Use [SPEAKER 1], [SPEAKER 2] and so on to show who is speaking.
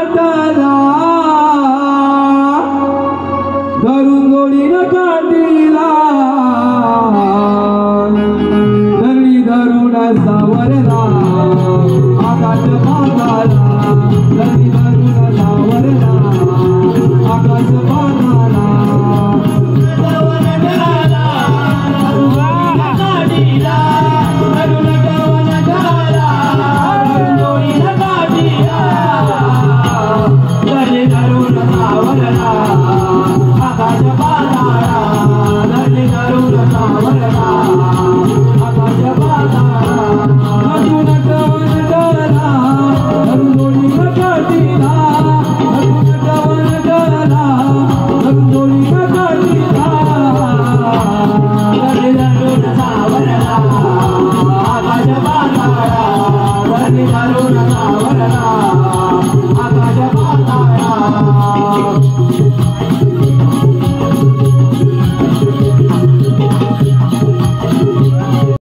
[SPEAKER 1] वाटाला धरून जोडीनं काठीला धरली धरून सावरला आकाश पाताला धरली धरून सावरला आकाश पाताला आकाश पाताळा